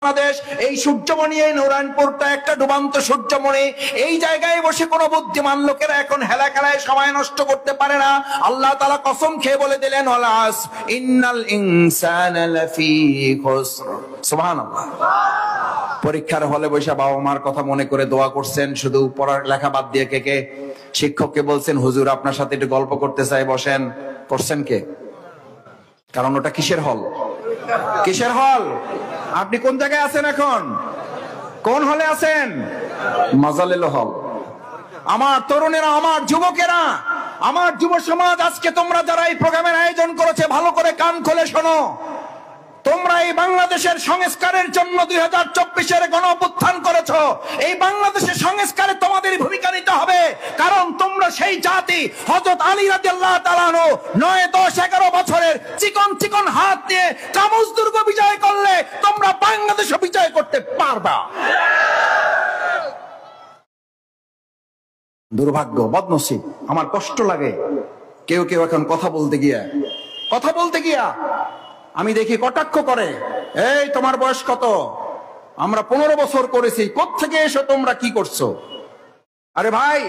বাংলাদেশ, এই সূর্যমণি, এই নারায়ণপুরটা একটা ডুবান্ত সূর্যমণি। এই জায়গায় বসে কোনো বুদ্ধিমান লোকেরা এখন হেলা খেলায় সময় নষ্ট করতে পারে না। আল্লাহ তাআলা কসম খেয়ে বলে দিলেন, ওয়াল আসর ইন্নাল ইনসানা লাফি খুসর। সুবহানাল্লাহ। পরীক্ষার হলে বসে বাবা মার কথা মনে করে দোয়া করছেন, শুধু পড়ার লেখা বাদ দিয়ে। কে শিক্ষককে বলছেন, হুজুর আপনার সাথে একটু গল্প করতে চাই, বসেন। করছেন কে? কারণ ওটা কিসের হল? কিসের হল? আপনি কোন জায়গায় আছেন এখন? কোন হলে আছেন? মাজালেল হল। আমার তরুণেরা, আমার যুবকেরা, আমার যুব সমাজ, আজকে তোমরা যারা এই প্রোগ্রামের আয়োজন করেছে, ভালো করে কান খুলে শোনো। তোমরা এই বাংলাদেশের সংস্কারের জন্য 2024-এর গণ অভ্যুত্থান করেছো। এই বাংলাদেশের সংস্কারে তোমাদের ভূমিকা নিতে হবে, কারণ তোমরা সেই জাতি। হযরত আলী রাদিয়াল্লাহু তাআলা আনহু 9, 10, 11 বছরের চিকন চিকন হাত দিয়ে কামুজ দুর্গ বিজয় করলে তোমরা বাংলাদেশ বিজয় করতে পারবা। দুর্ভাগ্য, বদনসিব। আমার কষ্ট লাগে কেউ কেউ এখন কথা বলতে গিয়া আমি দেখি কটাক্ষ করে, এই তোমার বয়স কত? আমরা 15 বছর করেছি, কোত্থেকে এসো তোমরা, কি করছো? আরে ভাই,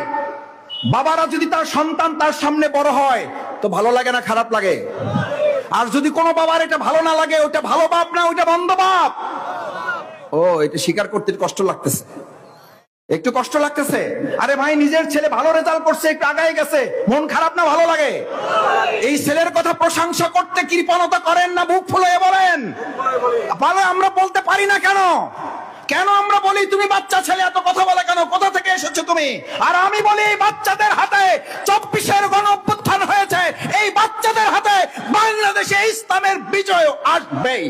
বাবারা যদি তার সন্তান তার সামনে বড় হয় তো ভালো লাগে না খারাপ লাগে? আর যদি কোনো বাবার এটা ভালো না লাগে, ওটা ভালো বাপ না, ওটা বন্ধ বাপ। ও, এটা স্বীকার করতে কষ্ট লাগতেছে, একটু কষ্ট লাগতেছে। আরে ভাই, নিজের ছেলে ভালো রেজাল্ট করছে, একটু আগায় গেছে, মন খারাপ না ভালো লাগে? এই ছেলের কথা প্রশংসা করতে কৃপণতা করেন না বুক ফুলে বলেন? ভালো আমরা বলতে পারি না কেন? কেন আমরা বলি তুমি বাচ্চা ছেলে, এত কথা বলে কেন? কোথা থেকে এসেছো তুমি? আর আমি বলি, এই বাচ্চাদের হাতে 24-এর গণ অভ্যুত্থান হয়েছে, এই বাচ্চাদের হাতে বাংলাদেশে ইসলামের বিজয় আসবেই।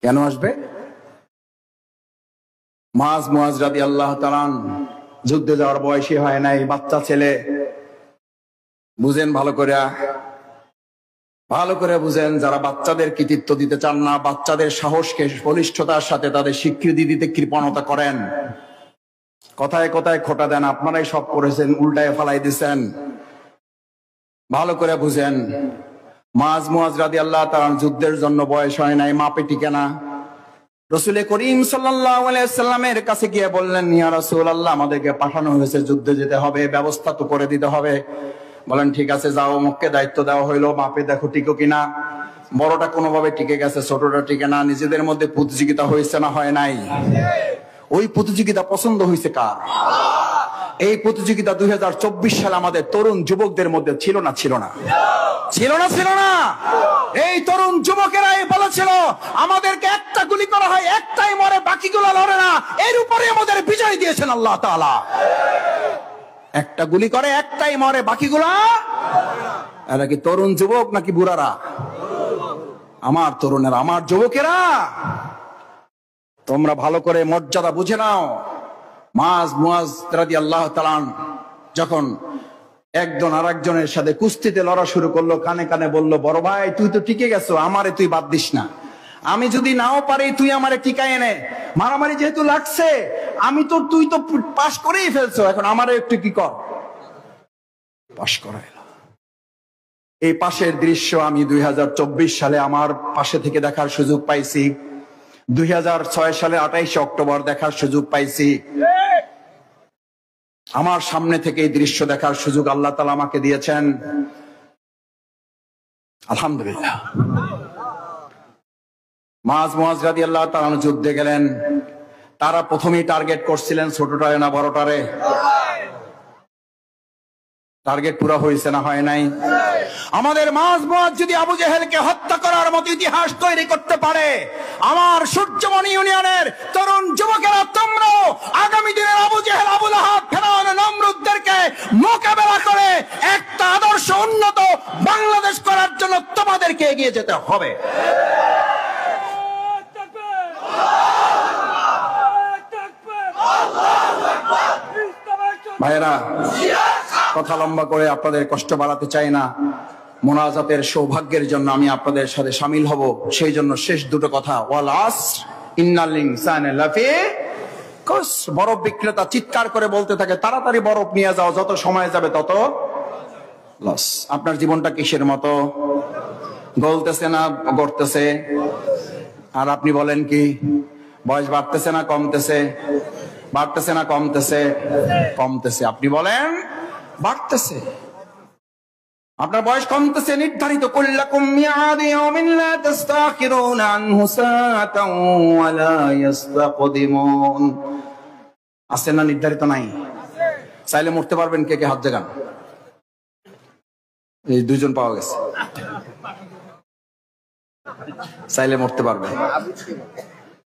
কেন আসবে? মুআজ রাদিয়াল্লাহু তাআলা যুদ্ধে যাওয়ার বয়সী হয় নাই, বাচ্চা ছেলে। বুঝেন ভালো করে বুঝেন, যারা বাচ্চাদের কৃতিত্ব দিতে চান না, বাচ্চাদের সাহসকে বলিষ্ঠতার সাথে তাদের স্বীকৃতি দিতে কৃপণতা করেন, কথায় কথায় খোটা দেন, আপনারাই সব করেছেন, উল্টায় ফালাই দিচ্ছেন। ভালো করে বুঝেন, মুআজ রাদিয়াল্লাহু তাআলা যুদ্ধের জন্য বয়স হয় নাই, মাপে টিকে না। রাসূল করিম সাল্লাল্লাহু আলাইহি ওয়াসাল্লামের কাছে গিয়ে বললেন, ইয়া রাসূলুল্লাহ, আমাদেরকে পাঠানো হয়েছে, যুদ্ধে যেতে হবে, ব্যবস্থা তো করে দিতে হবে। বলেন ঠিক আছে, যাও, মুখকে দায়িত্ব দেওয়া হইলো, মাপে দেখো টিকো কিনা। বড়টা কোনোভাবে টিকে গেছে, ছোটটা টিকে না। নিজেদের মধ্যে প্রতিযোগিতা হয়েছে না হয় নাই? ওই প্রতিযোগিতা পছন্দ হয়েছে কার? এই প্রতিযোগিতা 2024 সালে আমাদের তরুণ যুবকদের মধ্যে ছিল না? এই তরুণ যুবকেরাই বলেছিল, আমাদেরকে একটা গুলি করা হয়, একটাই মরে, বাকিগুলো লড়ে না। এর উপরে আমাদের বিজয় দিয়েছেন আল্লাহ তাআলা। একটা গুলি করে, একটাই মরে, বাকিগুলো। এরা কি তরুণ যুবক নাকি বুড়ারা? আমার তরুণেরা, আমার যুবকেরা, তোমরা ভালো করে মর্যাদা বুঝে নাও। মুআজ রাদিয়াল্লাহু তাআলা যখন একজন আরেকজনের সাথে কুস্তিতে লড়া শুরু করলো, কানে কানে বলল, বড় ভাই তুই তো টিকে গেছো, আমারে তুই বাদ দিস না। আমি যদি নাও পারি, তুই আমারে টিকায় এনে। মারামারি যেহেতু লাগছে, তুই তো পাশ করেই ফেলছো, এখন আমারে একটু কি কর, পাশ করাইল। এই পাশের দৃশ্য আমি 2024 সালে আমার পাশে থেকে দেখার সুযোগ পাইছি, 2006 সালে 28 অক্টোবর দেখার সুযোগ পাইছি। আমার সামনে থেকে এই দৃশ্য দেখার সুযোগ আল্লাহ তাআলা আমাকে দিয়েছেন, আলহামদুলিল্লাহ। মুআজ রাদিয়াল্লাহু তাআলা যুদ্ধে গেলেন। তারা প্রথমেই টার্গেট করছিলেন ছোটটারে না বড়টারে? টার্গেট পুরো হয়েছে না হয় নাই? আমাদের মুআজ যদি আবু জেহেলকে হত্যা করার মতো ইতিহাস তৈরি করতে পারে, আমার সূর্যমণি ইউনিয়নের তরুণ যুবকেরা, তোমরাও আগামী দিনের আবু জেহেল, আবু লাহাব, ফিরআউন, নমরুদদেরকে মোকাবেলা করে একটা আদর্শ উন্নত বাংলাদেশ করার জন্য তোমাদেরকে এগিয়ে যেতে হবে। ভাইরা, কথা লম্বা করে আপনাদের কষ্ট বাড়াতে চাই না। মোনাজাতের সৌভাগ্যের জন্য আমি আপনাদের সাথে শামিল হব, সেই জন্য শেষ দুটো কথা, ওয়াল আসর ইন্নাল ইনসানা লাফি খুসর। বরফ বিক্রেতা চিৎকার করে বলতে থাকে, তাড়াতাড়ি বরফ নিয়ে যাও, যত সময় যাবে তত লস। আপনার জীবনটা কিসের মতো? গলতেছে না গড়তেছে? আর আপনি বলেন কি, বয়স বাড়তেছে না কমতেছে? বাড়তেছে না কমতেছে? কমতেছে। আপনি বলেন বাড়তেছে। আপনার বয়স কমতেছে, নির্ধারিত কুল্লাকুম মিআদু ইয়াউমিন লা তাস্তাখিরুনা আনহু সাআতান ওয়া লা ইস্তাকদিমুন। আছে না নির্ধারিত? নাই। চাইলে মরতে পারবেন? কে কে হাত জাগান। এই দুইজন পাওয়া গেছে, চাইলে মরতে পারবেন।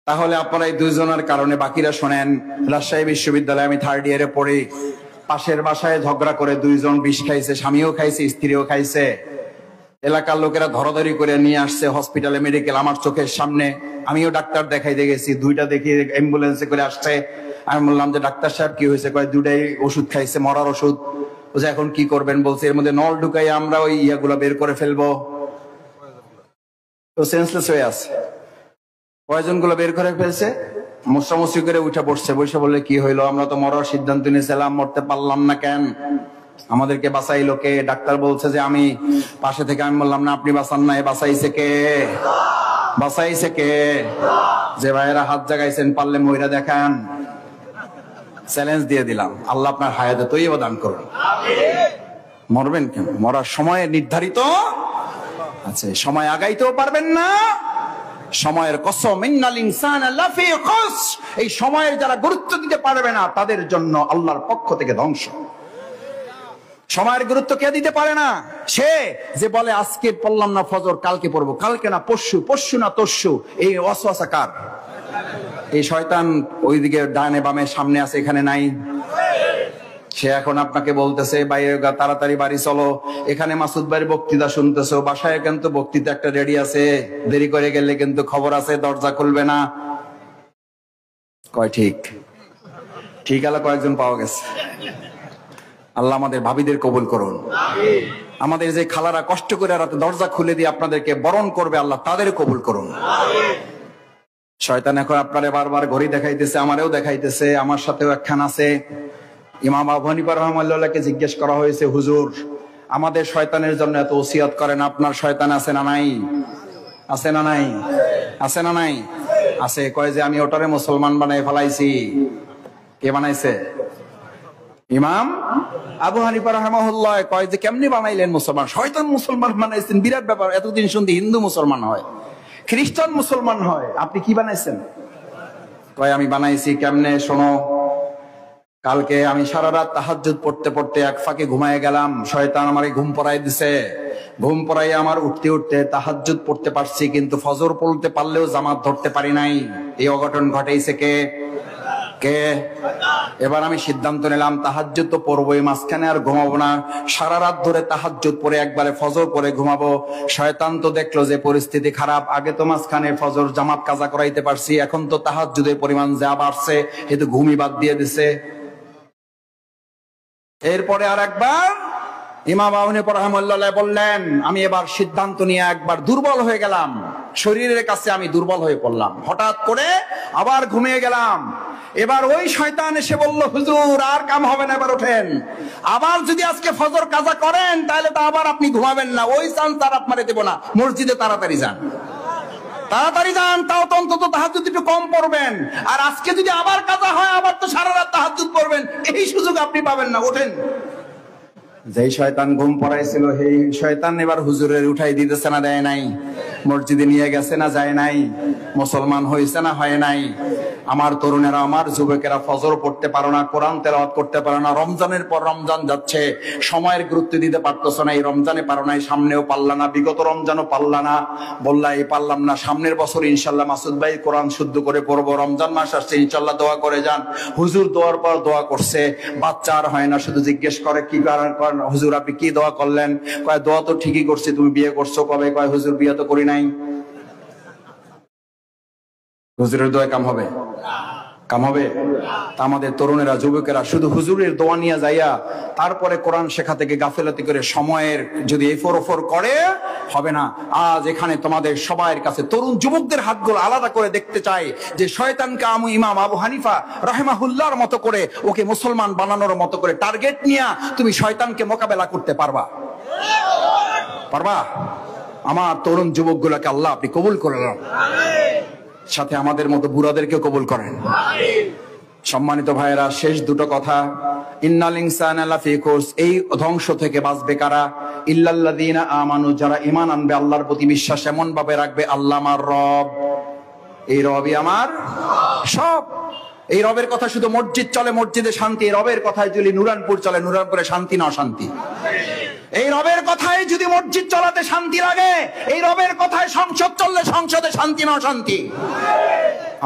তাহলে আপনারা এই দুইজনের কারণে, বাকিরা শোনেন, রাজশাহী বিশ্ববিদ্যালয়ে আমি 3rd ইয়ারে পড়ি, পাশের বাসায় ঝগড়া করে দুইজন বিষ খাইছে, স্বামীও খাইছে স্ত্রীও খাইছে। এলাকার লোকেরা ধরাধরি করে নিয়ে আসছে হসপিটালে, মেডিকেল, আমার চোখের সামনে। আমিও ডাক্তার দেখাইতে গেছি, দুইটা দেখি অ্যাম্বুলেন্সে করে আসছে। আমি বললাম যে ডাক্তার সাহেব কি হয়েছে? কয় দুইটাই ওষুধ খাইছে, মরার ওষুধ। বলছে এখন কি করবেন? বলছে এর মধ্যে নল ঢুকাই আমরা ওই ইয়াগুলো বের করে ফেলবো। তো সেন্সলেস হয়ে আছে, পয়জন গুলো বের করে ফেলছে, মুসরামুসরি করে উঠে পড়ছে। বসে বললে কি হইলো? আমরা তো মরার সিদ্ধান্ত নিয়েছিলাম, মরতে পারলাম না কেন? আমাদেরকে বাঁচাইলো কে? ডাক্তার বলছে যে আমি। পাশে থেকে আমি বললাম না, আপনি বাঁচান নাই, বাঁচাইছে কে? বাঁচাইছে কে? যে ভাইয়েরা হাত জাগাইছেন, পারলে মহিলা দেখান। চ্যালেঞ্জ দিয়ে দিলাম, আল্লাহ আপনার হায়াতে তৈয়বা দান করুন। মরবেন কেন? মরার সময় নির্ধারিত আছে, সময় আগাইতেও পারবেন না। সময়ের কসম, ইন্নাল ইনসানা লাফি খুসর, এই সময়ের যারা গুরুত্ব দিতে পারবে না তাদের জন্য আল্লাহর পক্ষ থেকে ধ্বংস। সময়ের গুরুত্ব কে দিতে পারে না? সে যে বলে আজকে পড়লাম না ফজর, কালকে পড়বো, কালকে না পরশু, পরশু না তরশু। এই ওয়াসওয়াসা কার? এই শয়তান ওইদিকে ডানে বামে সামনে আছে, এখানে নাই। সে এখন আপনাকে বলতেছে বাইরে তাড়াতাড়ি বাড়ি চলো, এখানে মাসুদ ভাইয়ের বক্তৃতা শুনতেছো, বাসায় কিন্তু বক্তৃতা একটা রেডি আছে, দেরি করে গেলে কিন্তু খবর আছে, দরজা খুলবে না। কয় ঠিক? ঠিক আলো কয়েকজন পাওয়া গেছে। আল্লাহ আমাদের ভাবিদের কবুল করুন। আমাদের যে খালারা কষ্ট করে রাতে দরজা খুলে দিয়ে আপনাদেরকে বরণ করবে, আল্লাহ তাদের কবুল করুন। শয়তান এখন আপনারে বারবার ঘড়ি দেখাইতেছে, আমারেও দেখাইতেছে, আমার সাথেও একখান আছে। ইমাম আবু হানিফা রাহমাতুল্লাহকে জিজ্ঞেস করা হয়েছে, হুজুর আমাদের শয়তানের জন্য এত ওসিয়ত করেন, আপনার শয়তান আছে না নাই? আছে না নাই? আছে না নাই? আছে। কয় যে আমি ওটারে মুসলমান বানাই ফেলাইছি। কে বানাইছে? ইমাম আবু হানিফা রাহমাতুল্লাহ কয় যে কেমনি বানাইলেন মুসলমান? শয়তান মুসলমান বানাইছেন, বিরাট ব্যাপার। এতদিন শুনতে হিন্দু মুসলমান হয়, খ্রিস্টান মুসলমান হয়, আপনি কি বানাইছেন? কয় আমি বানাইছি কেমনে শোনো। কালকে আমি সারা রাত তাহাজ্জুদ পড়তে পড়তে এক ফাঁকে ঘুমায় গেলাম, শয়তান আমারে ঘুম পড়াই দিছে। ঘুম পড়াই আমার উঠতে উঠতে তাহাজ্জুদ পড়তে পারছি, কিন্তু ফজর পড়তে পারলেও জামাত ধরতে পারি নাই। এই অঘটন ঘটাইছে কে? কে? এবার আমি সিদ্ধান্ত নিলাম তাহাজ্জুদ তো পড়বোই, মাঝখানে আর ঘুমাবো না। সারা রাত ধরে তাহাজ্জুদ পড়ে একবারে ফজর পড়ে ঘুমাবো। শয়তান তো দেখলো যে পরিস্থিতি খারাপ, আগে তো মাঝখানে ফজর জামাত কাজা করাইতে পারছি, এখন তো তাহাজ্জুদের পরিমাণ যা বাড়ছে, এ তো ঘুমই বাদ দিয়ে দিছে। এরপরে আর একবার ইমাম আবু হানিফা রাহমাতুল্লাহ বললেন, আমি এবার সিদ্ধান্ত নিয়ে একবার দুর্বল হয়ে গেলাম, শরীরের কাছে আমি দুর্বল হয়ে পড়লাম, হঠাৎ করে আবার ঘুমিয়ে গেলাম। এবার ওই শয়তান এসে বলল, হুজুর আর কাম হবে না, এবার ওঠেন। আবার যদি আজকে ফজর কাজা করেন তাহলে তো আবার আপনি ঘুমাবেন না, ওই চান্স আর আপনারে দেব না, মসজিদে তাড়াতাড়ি যান, তাড়াতাড়ি যান, তাও তো অন্তত তাহাজ্জুদ একটু কম পড়বেন। আর আজকে যদি আবার কাজা হয়, আবার তো সারা রাত তাহাজ্জুদ পড়বেন, এই সুযোগ আপনি পাবেন না, ওঠেন। যেই শয়তান ঘুম পড়াইছিল সেই শয়তান এবার হুজুরের উঠাই দিতেছে না দেয় নাই, মসজিদে নিয়ে গেছে না যায় নাই, মুসলমান হয়েছে না হয় নাই। আমার তরুণেরা, আমার যুবকেরা ফজর পড়তে পারো না, কোরআন তেলাওয়াত করতে পারো না, রমজানের পর রমজান যাচ্ছে, সময়ের গুরুত্ব দিতে পারতেছো না। এই রমজানে পারো নাই, সামনেও পারলা না, বিগত রমজানও পারলা না, বললা এই পারলাম না, সামনের বছর ইনশাল্লাহ মাসুদ ভাই কোরআন শুদ্ধ করে পড়বো, রমজান মাস আসছে ইনশাল্লাহ দোয়া করে যান। হুজুর দোয়ার পর দোয়া করছে, বাচ্চা আর হয় না, শুধু জিজ্ঞেস করে কি কারণ হুজুর আপনি কি দোয়া করলেন? কয় দোয়া তো ঠিকই করছি, তুমি বিয়ে করছো কবে? কয় হুজুর বিয়ে তো করি নাই। হুজুরের দোয়া কাম হবে? কাম হবে? তা আমাদের তরুণেরা, যুবকেরা শুধু হুজুরের দোয়া নিয়ে যাইয়া তারপরে কোরআন শেখা থেকে গাফেলাতি করে সময়ের যদি এফর ওফর করে হবে না। আজ এখানে তোমাদের সবার কাছে তরুণ যুবকদের হাতগুলো আলাদা করে দেখতে চাই যে শয়তানকে আমি ইমাম আবু হানিফা রাহিমাহুল্লাহর মতো করে ওকে মুসলমান বানানোর মতো করে টার্গেট নিয়ে তুমি শয়তানকে মোকাবেলা করতে পারবা? পারবা? আমার তরুণ যুবকগুলোকে আল্লাহ আপনি কবুল করে নেন, সাথে আমাদের মতো বুড়াদেরকে কবুল করেন। সম্মানিত ভাইয়েরা, শেষ দুটো কথা, ইন্নাল ইনসানা লাফি খুস, এই ধ্বংস থেকে বাঁচবে কারা? ইল্লাল্লাযীনা আমানু, যারা ঈমান আনবে, আল্লাহর প্রতি বিশ্বাস এমন ভাবে রাখবে আল্লাহ আমার রব, এই রবই আমার সব। এই রবের কথা শুধু মসজিদ চলে, মসজিদে শান্তি। এই রবের কথায় যদি নুরানপুর চলে, নুরানপুরে শান্তি না অশান্তি। এই রবের কথায় যদি মসজিদ চলাতে শান্তি লাগে, এই রবের কথায় সংসদ চললে সংসদে শান্তি না অশান্তি।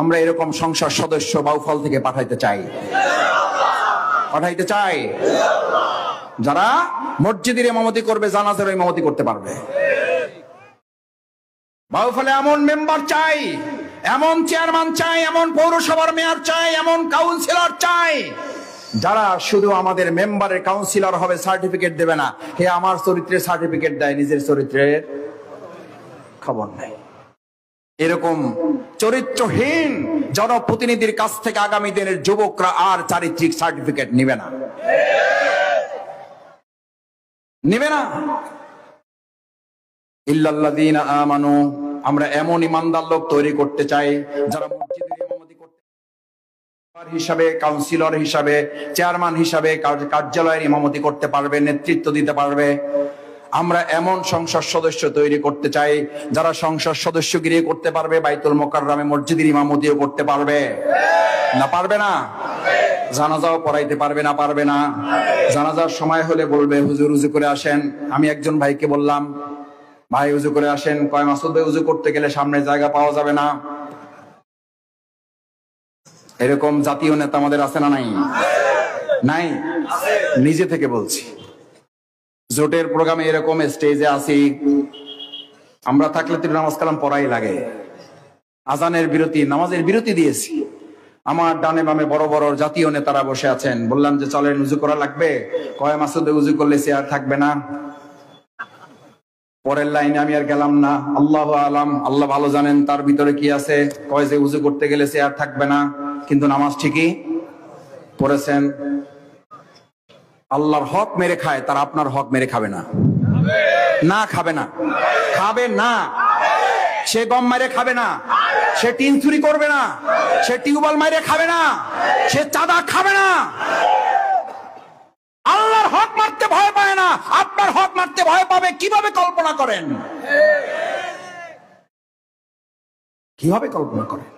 আমরা এরকম সংসদ সদস্য বাউফল থেকে পাঠাইতে চাই, পাঠাইতে চাই, যারা মসজিদের ইমামতি করবে, জানাজার ইমামতি করতে পারবে। বাউফলে এমন মেম্বার চাই, এমন চেয়ারম্যান চাই, এমন পৌরসভার মেয়র চাই, এমন কাউন্সিলর চাই, যারা শুধু আমাদের মেম্বারের কাউন্সিলর হবে, সার্টিফিকেট দেবে না। হে আমার চরিত্রের সার্টিফিকেট দেয়, নিজের চরিত্রের খবর নাই। এরকম চরিত্রহীন জনপ্রতিনিধির কাছ থেকে আগামী দিনের যুবকরা আর চারিত্রিক সার্টিফিকেট নিবে না, নিবে না। ইল্লাল্লাযীনা আমানু, আমরা এমন ইমানদার লোক তৈরি করতে চাই যারা মসজিদের ইমামতি করতে হিসাবে, কাউন্সিলর হিসাবে, চেয়ারম্যান হিসাবে কার্যালয়ের ইমামতি করতে পারবে, নেতৃত্ব দিতে পারবে। আমরা এমন সংসদ সদস্য তৈরি করতে চাই যারা সংসদ সদস্যগিরি করতে পারবে, বাইতুল মোকাররমে মসজিদের ইমামতিও করতে পারবে। না পারবে না? জানাজাও পড়াইতে পারবে না? পারবে না? জানাজার সময় হলে বলবে হুজুর উজু করে আসেন। আমি একজন ভাইকে বললাম, ভাই উজু করে আসেন। কয় মাসুদ ভাই উজু করতে গেলে সামনে জায়গা পাওয়া যাবে না। এরকম জাতীয় নেতা আমাদের আছে না নাই? নাই? নিজে থেকে বলছি, জোটের প্রোগ্রামে এরকম স্টেজে আসি, আমরা থাকলে তো নামাজ কালাম পড়াই লাগে। আজানের বিরতি, নামাজের বিরতি দিয়েছি। আমার ডানে বামে বড় বড় জাতীয় নেতারা বসে আছেন। বললাম যে চলেন, উজু করা লাগবে। কয় মাসুদ ভাই উজু করলে চেয়ার থাকবে না। পরের লাইনে আমি আর গেলাম না। আল্লাহ আলাম, আল্লাহ ভালো জানেন তার ভিতরে কি আছে। কয় যে উজু করতে গেলে চেয়ার থাকবে না, কিন্তু নামাজ ঠিকই পড়েছেন। আল্লাহর হক মেরে খায়, তার আপনার হক মেরে খাবে না। না, খাবে না, খাবে না। সে গম মারে খাবে না, সে টিন চুরি করবে না, সে টিউবওয়েল মারে খাবে না, সে চাঁদা খাবে না। আল্লাহর হক মারতে ভয় পায় না, আপনার হক মারতে ভয় পাবে। কিভাবে কল্পনা করেন? কিভাবে কল্পনা করেন?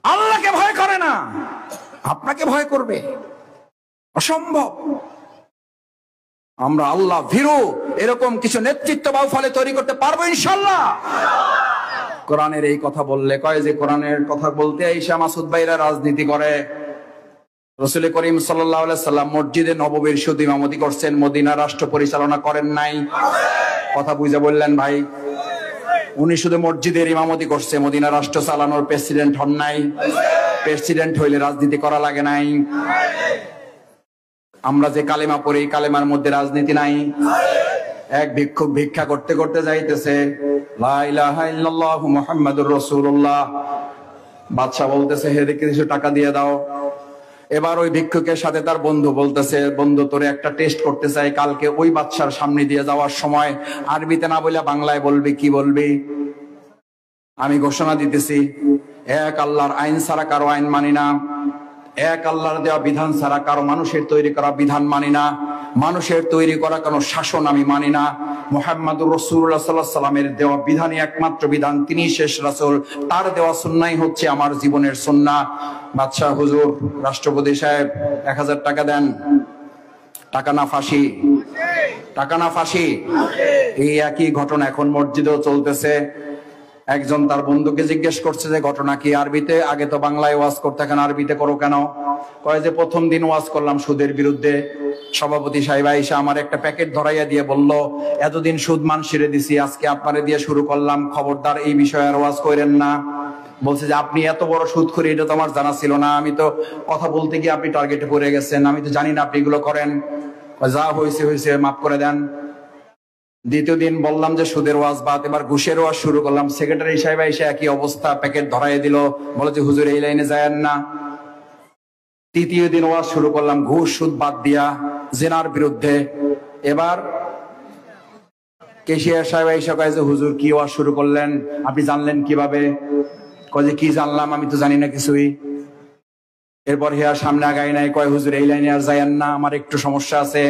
আল্লাহকে ভয় করে না, আপনাকে ভয় করবে। অসম্ভব। আমরা আল্লাহ ভীরু এরকম কিছু নেতৃত্ব বাউফলে তৈরি করতে পারবো ইনশাআল্লাহ। কোরআনের এই কথা বললে কয় যে কোরআনের কথা বলতে আইসা মাসুদ ভাইরা রাজনীতি করে। রাসূল করিম সাল্লাল্লাহু আলাইহি সাল্লাম মসজিদে নববীর শুধু ইমামতি করছেন, মদিনা রাষ্ট্র পরিচালনা করেন নাই। কথা বুঝে বললেন ভাই? উনি শুধু মসজিদের ইমামতি করছে, মদিনা রাষ্ট্র চালানোর প্রেসিডেন্ট হন নাই। প্রেসিডেন্ট হইলে রাজনীতি করা লাগে নাই। আমরা যে কালেমা পড়ি, কালেমার মধ্যে রাজনীতি নাই। এক ভিক্ষুক ভিক্ষা করতে করতে যাইতেছে, লা ইলাহা ইল্লাল্লাহু মুহাম্মাদুর রাসূলুল্লাহ। বাদশা বলতেছে, হে দেখে কিছু টাকা দিয়ে দাও। এবার ওই ভিক্ষুকের সাথে তার বন্ধু বলতেছে, বন্ধু তোরে একটা টেস্ট করতে চাই, কালকে ওই বাদশার সামনে দিয়ে যাওয়ার সময় আরবিতে না বলে বাংলায় বলবি। কি বলবি? আমি ঘোষণা দিতেছি, এক আল্লাহর আইন ছাড়া কারো আইন মানি না, এক আল্লাহর দেওয়া বিধান ছাড়া কারো মানুষের তৈরি করা বিধান মানি না, মানুষের তৈরি করা কোনো শাসন আমি মানি না। মুহাম্মাদুর রাসূলুল্লাহ সাল্লাল্লাহু আলাইহি সাল্লামের দেওয়া বিধানই একমাত্র বিধান, তিনি শেষ রাসূল, তার দেওয়া সুন্নাহই হচ্ছে আমার জীবনের সুন্নাহ। বাদশাহ, হুজুর, রাষ্ট্রপতি সাহেব 1000 টাকা দেন। টাকা না ফাঁসি, টাকা না ফাঁসি। এই একই ঘটনা এখন মসজিদেও চলতেছে। একজন তার বন্ধুকে জিজ্ঞেস করছে যে ঘটনা কি? আরবিতে, আগে তো বাংলায় ওয়াজ করতে, এখন আরবিতে করো কেন? কয় যে প্রথম দিন ওয়াজ করলাম সুদের বিরুদ্ধে, সভাপতি সাহেব আইসা আমার একটা প্যাকেট ধরাইয়া দিয়ে বলল, এতদিন সুদ মানসিরে দিছি, আজকে আপনারে দিয়ে শুরু করলাম, খবরদার এই বিষয়ে আর ওয়াজ করেন না। বলছে যে আপনি এত বড় সুদখোর, এটা তো আমার জানা ছিল না, আমি তো কথা বলতে গিয়ে আপনি টার্গেটে পড়ে গেছেন, আমি তো জানি না আপনি এগুলো করেন। যা হয়েছে হয়েছে, মাফ করে দেন। দ্বিতীয় দিন বললাম যে সুদের ওয়াজ বাদ, এবার ঘুষের ওয়াজ শুরু করলাম। সেক্রেটারি সাহেব এসে একই অবস্থা, প্যাকেট ধরাই দিল, বলে যে হুজুর এই লাইনে যায়েন না। তৃতীয় দিন ওয়াজ শুরু করলাম ঘুষ সুদ বাদ দিয়া, জেনার বিরুদ্ধে। এবার কেশিয়ার সাহেব এসে কয় যে হুজুর কি ওয়াজ শুরু করলেন, আপনি জানলেন কিভাবে? কয় যে কি জানলাম, আমি তো জানি না কিছুই। এরপর হেয়ার সামনে আগাই নাই, কয় হুজুর এই লাইনে আর যাইয়েন না, আমার একটু সমস্যা আছে।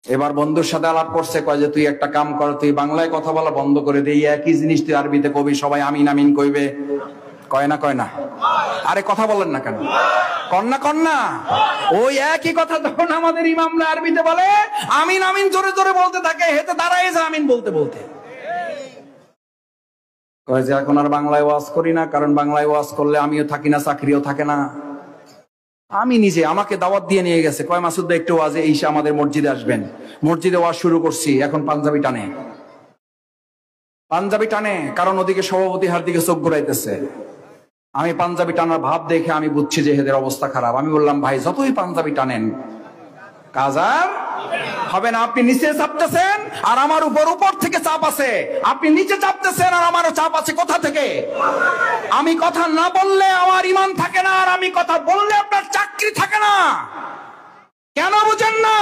এবার বন্ধুর সাথে আলাপ করছে, কয় যে তুই একটা কাম কর, তুই বাংলায় কথা বলা বন্ধ করে দে, একই জিনিস তুই আরবিতে কবি, সবাই আমিন আমিন কইবে। কয় না কয় না? আরে কথা বলেন না কেন? কন্যা ওই একই কথা তখন আমাদের ইমামরা আরবিতে বলে, আমিন আমিন জোরে জোরে বলতে থাকে, হেতে দাঁড়ায় যে আমিন বলতে বলতে। কয় যে এখন আর বাংলায় ওয়াজ করি না, কারণ বাংলায় ওয়াজ করলে আমিও থাকি না, চাকরিও থাকে না। আমি নিজে, আমাকে দাওয়াত দিয়ে নিয়ে গেছে, কয় মাসুদ ভাই একটু ওয়াজে এসে আমাদের মসজিদে আসবেন। মসজিদে ওয়াজ শুরু করছি, এখন পাঞ্জাবি টানে, কারণ ওদিকে সভাপতি হার দিকে চোখ ঘুরাইতেছে। আমি পাঞ্জাবি টানার ভাব দেখে আমি বুঝছি যে এদের অবস্থা খারাপ। আমি বললাম, ভাই যতই পাঞ্জাবি টানেন কাজ আর হবে না। আপনি নিচে চাপতেছেন আর আমার উপর থেকে চাপ আছে। আপনি নিচে চাপতেছেন আর আমারও চাপ আছে। কোথা থেকে? আমি কথা না বললে আমার ঈমান থাকে না, আর আমি কথা বললে আপনার চাকরি থাকে না। কেন বুঝেন না?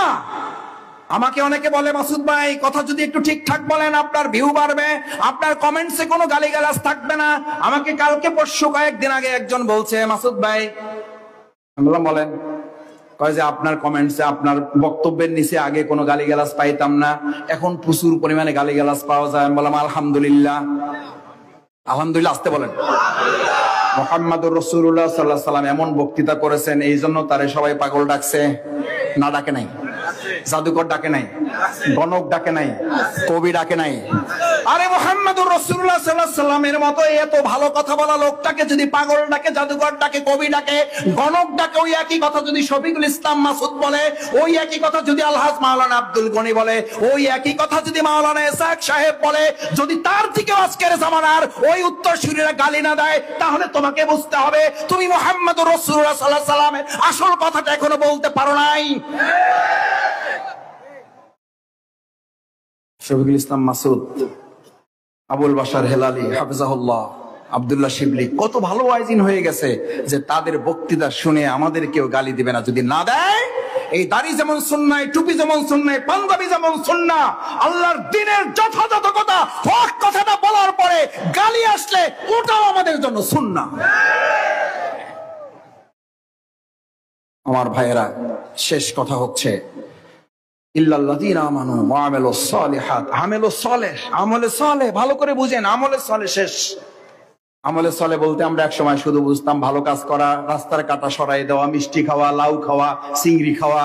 আমাকে অনেকে বলে, মাসুদ ভাই কথা যদি একটু ঠিকঠাক বলেন আপনার ভিউ বাড়বে, আপনার কমেন্টসে কোনো গালিগালাজ থাকবে না। আমাকে কালকে পরশু কয়েকদিন আগে একজন বলছে, মাসুদ ভাই, আমি বললাম বলেন। কয় যে আপনার কমেন্টসে, আপনার বক্তব্যের নিচে আগে কোনো গালিগালাজ পাইতাম না, এখন প্রচুর পরিমাণে গালিগালাজ পাওয়া যায়। আমি বললাম আলহামদুলিল্লাহ। আলহামদুলিল্লাহ আসতে বলেন। মুহাম্মদুর রাসূলুল্লাহ সাল্লাল্লাহু আলাইহি সাল্লাম এমন বক্তৃতা করেছেন, এই জন্য তারে সবাই পাগল ডাকছে। না ডাকে নাই? জাদুকর ডাকে নাই? গণক ডাকে নাই? কবি ডাকে নাই? আরে মুহাম্মদুর রাসূলুল্লাহ সাল্লাল্লাহু আলাইহি সাল্লামের মতো এত ভালো কথা বলা লোকটাকে যদি পাগল ডাকে, জাদুকর ডাকে, কবি ডাকে, গণক ডাকে, ওই একই কথা যদি শফিকুল ইসলাম মাসুদ বলে, ওই একই কথা যদি আলহাজ মাওলানা আব্দুল গনি বলে, ওই একই কথা যদি মাওলানা ইসহাক সাহেব বলে, যদি তার থেকে আজকের জামানার ওই উত্তরসূরিরা গালি না দেয়, তাহলে তোমাকে বুঝতে হবে তুমি মুহাম্মদুর রাসূলুল্লাহ সাল্লাল্লাহু আলাইহি সাল্লামের আসল কথাটা এখনো বলতে পারো নাই। শফিকুল ইসলাম মাসুদ, আবুল বাশার হেলালি হাফিজাহুল্লাহ, আব্দুল্লাহ শিবলি কত ভালো ওয়াইজিন হয়ে গেছে যে তাদের বক্তৃতা শুনে আমাদের কেউ গালি দিবে না। যদি না দেয়, এই দাড়ি যেমন সুন্নাহ, টুপি যেমন সুন্নাহ, পাঞ্জাবি যেমন সুন্নাহ, আল্লাহর দ্বীনের যথাযথ কথা, হক কথাটা বলার পরে গালি আসলে ওটাও আমাদের জন্য সুন্নাহ। আমার ভাইয়েরা, শেষ কথা হচ্ছে ইল্লাল্লাযীনা আমানু ওয়া আমিলুস সালিহাত। আমিলুস সালেহ, আমলে সালেহ ভালো করে বুঝেন। আমলে সালেহ শেষ। আমলে সালেহ বলতে আমরা একসময় শুধু বুঝতাম ভালো কাজ করা, রাস্তার কাঁটা সরাই দেওয়া, মিষ্টি খাওয়া, লাউ খাওয়া, চিংড়ি খাওয়া,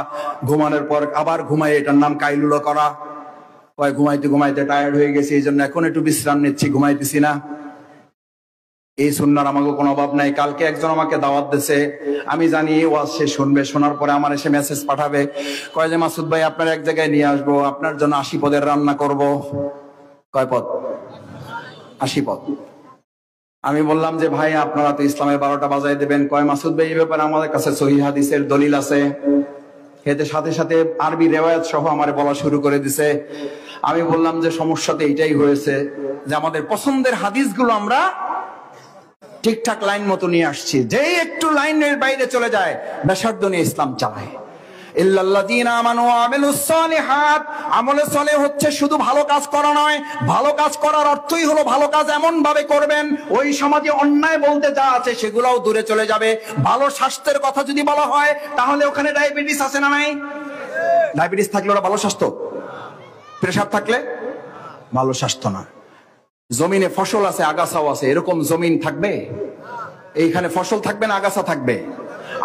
ঘুমানোর পর আবার ঘুমাই, এটার নাম কাইলুলা করা। কয় ঘুমাইতে ঘুমাইতে টায়ার্ড হয়ে গেছি, এই জন্য এখন একটু বিশ্রাম নিচ্ছি, ঘুমাইতেছি না। এই সুন্নাহর আমাকে কোনো অভাব নাই। কালকে একজন আমাকে দাওয়াত দিয়েছে, আমি জানি ওয়াজ সে শুনবে, শোনার পরে আমার এসে মেসেজ পাঠাবে, কয় যে মাসুদ ভাই আপনার এক জায়গায় নিয়ে আসবো, আপনার জন্য 80 পদের রান্না করব। কয় পদ? 80 পদ। আমি বললাম যে ভাই আপনারা তো ইসলামের 12টা বাজায় দেবেন। কয় মাসুদ ভাই এই ব্যাপারে আমাদের কাছে সহিহ হাদিসের দলিল আছে। এতে সাথে সাথে আরবি রেওয়ায়াত সহ আমারে বলা শুরু করে দিছে। আমি বললাম যে সমস্যা তো এইটাই হয়েছে যে আমাদের পছন্দের হাদিসগুলো আমরা ঠিকঠাক লাইন মতো নিয়ে আসছি, যেই একটু লাইনের বাইরে চলে যায় বেশার্দ নিয়ে ইসলাম চালায়। ইল্লাল্লাযীনা আমানু ওয়া আমিলুস সালিহাত। আমলে সালেহ হচ্ছে শুধু ভালো কাজ করা নয়। ভালো কাজ করার অর্থই হলো ভালো কাজ এমন ভাবে করবেন ওই সমাজে অন্যায় বলতে যা আছে সেগুলোও দূরে চলে যাবে। ভালো স্বাস্থ্যের কথা যদি বলা হয়, তাহলে ওখানে ডায়াবেটিস আছে না নাই? ডায়াবেটিস থাকলে ওরা ভালো স্বাস্থ্য, প্রেসার থাকলে ভালো স্বাস্থ্য না। জমিনে ফসল আছে, আগাছাও আছে, এরকম জমিন থাকবে? এইখানে ফসল থাকবে না আগাছা থাকবে?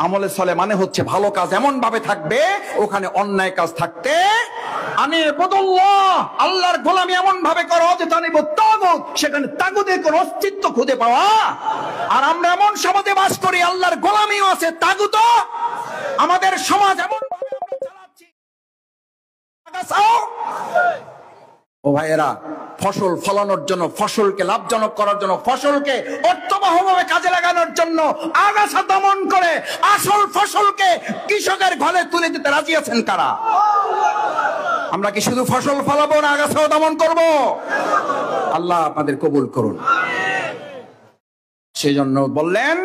আমলে চলে মানে হচ্ছে ভালো কাজ এমন ভাবে থাকবে ওখানে অন্যায় কাজ থাকতে আল্লাহর গোলামি এমন ভাবে করো যে তাগুত, সেখানে তাগুতের কোন অস্তিত্ব খুঁজে পাওয়া। আর আমরা এমন সমাজে বাস করি আল্লাহর গোলামিও আছে, তাগুত আমাদের সমাজ এমন ভাবে আমরা চালাচ্ছি। ও ভাইয়েরা, ফসল ফলানোর জন্য, ফসলকে লাভজনক করার জন্য, ফসলকে অর্থবহভাবে কাজে লাগানোর জন্য আগাছা দমন করে আসল ফসলকে কৃষকের ঘরে তুলে দিতে রাজি আছেন কারা? আমরা কি শুধু ফসল ফলাবো না আগাছাও দমন করব? আল্লাহ আপনাদের কবুল করুন। সেই জন্য বললেন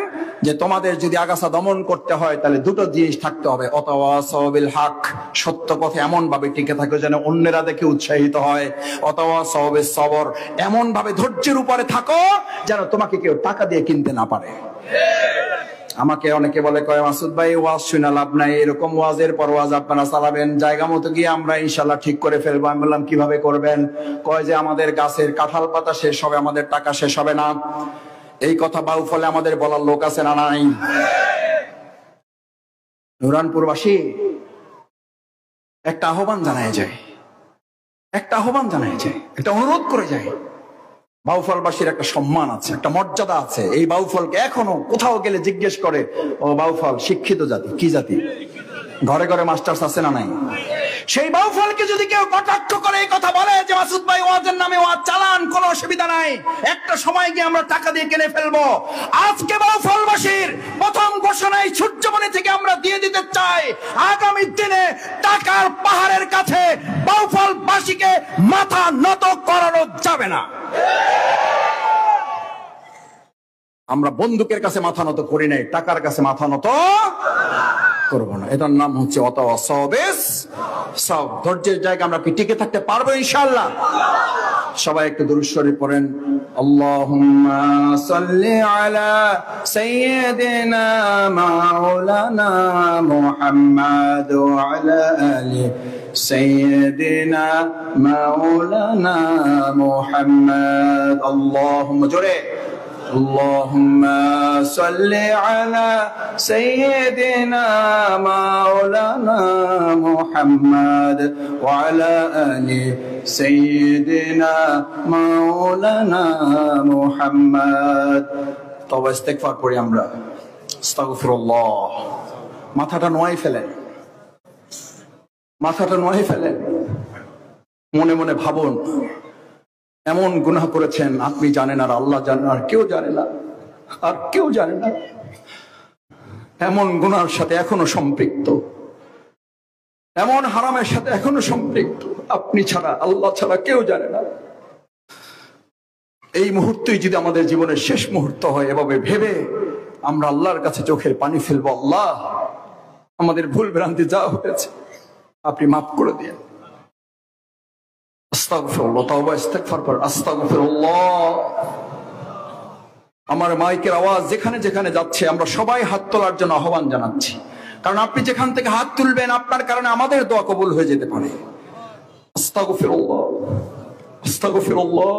যে তোমাদের যদি আগাছা দমন করতে হয় তাহলে দুটো জিনিস থাকতে হবে, অতাওয়াসাউ বিল হক, সত্য পথে এমন ভাবে টিকে থাকো যেন অন্যরা দেখে উৎসাহিত হয়, অতাওয়াসাউ বিস সবর, এমন ভাবে ধৈর্যের উপরে থাকো যেন তোমাকে কেউ টাকা দিয়ে কিনতে না পারে। আমাকে অনেকে বলে, কয় মাসুদ ভাই ওয়াজ শুনে লাভ নাই, এরকম ওয়াজের পর ওয়াজ আপনারা চালাবেন, জায়গা মতো গিয়ে আমরা ইনশাল্লাহ ঠিক করে ফেলবো। আমি বললাম কিভাবে করবেন? কয় যে আমাদের গাছের কাঁঠাল পাতা শেষ হবে, আমাদের টাকা শেষ হবে না। এই কথা বাউফলে আমাদের বলার লোক আছে না নাই? নুরানপুরবাসী একটা আহ্বান জানায় যায়, একটা অনুরোধ করে যায়। বাউফলবাসীর একটা সম্মান আছে, একটা মর্যাদা আছে। এই বাউফলকে এখনো কোথাও গেলে জিজ্ঞেস করে, ও বাউফল শিক্ষিত জাতি, কি জাতি? ঘরে ঘরে মাস্টার্স আছে না নাই? সেই বাউফলকে যদি কেউ কটাক্ষ করে এই কথা বলে যে মাসুদ ভাই ওয়াজের নামে ওয়াজ চালান, কোনো অসুবিধা নাই, একটা সময় গিয়ে আমরা টাকা দিয়ে কিনে ফেলবো। আজকে বাউফলবাসীর প্রথম ঘোষণায় সূর্যমণি থেকে আমরা দিয়ে দিতে চাই, আগামী দিনে টাকার পাহাড়ের কাছে বাউফলবাসীকে মাথা নত করানো যাবে না। আমরা বন্দুকের কাছে মাথা নত করি নাই, টাকার কাছে মাথা নত করবো না। এটার নাম হচ্ছে অতাওয়াসাউ বিস সব। ধৈর্যের জায়গা আমরা কি টিকে থাকতে পারবো ইনশাআল্লাহ? সবাই একটু দুরূদ শরীফ পড়েন। আল্লাহুম্মা সাল্লি আলা সাইয়্যিদিনা মাওলানা মুহাম্মাদ ওয়া আলা আলি সাইয়্যিদিনা মাওলানা মুহাম্মাদ। আল্লাহুম্মা, জোরে, اللهم صل على سيدنا مولانا محمد وعلى آل سيدنا مولانا محمد। তবে ইস্তেগফার করি আমরা, আস্তাগফিরুল্লাহ। মাথাটা নোয়াই ফেলেন, মনে মনে ভাবুন, এমন গুনাহ করেছেন আপনি জানেন আর আল্লাহ জানেন, আর কেউ জানে না, এমন গুনার সাথে এখনো সম্পৃক্ত, এমন হারামের সাথে এখনো সম্পৃক্ত, আপনি ছাড়া, আল্লাহ ছাড়া কেউ জানে না। এই মুহূর্তেই যদি আমাদের জীবনের শেষ মুহূর্ত হয়, এভাবে ভেবে আমরা আল্লাহর কাছে চোখের পানি ফেলবো, আল্লাহ আমাদের ভুল ভ্রান্তি যা হয়েছে আপনি মাফ করে দিন। আস্তাগফিরুল্লাহ, তাওবা ইস্তেগফার কর, আস্তাগফিরুল্লাহ। আমার মাইকের আওয়াজ যেখানে যেখানে যাচ্ছে আমরা সবাই হাত তোলার জন্য আহ্বান জানাচ্ছি, কারণ আপনি যেখান থেকে হাত তুলবেন আপনার কারণে আমাদের দোয়া কবুল হয়ে যেতে পারে। আস্তাগফিরুল্লাহ, আস্তাগফিরুল্লাহ।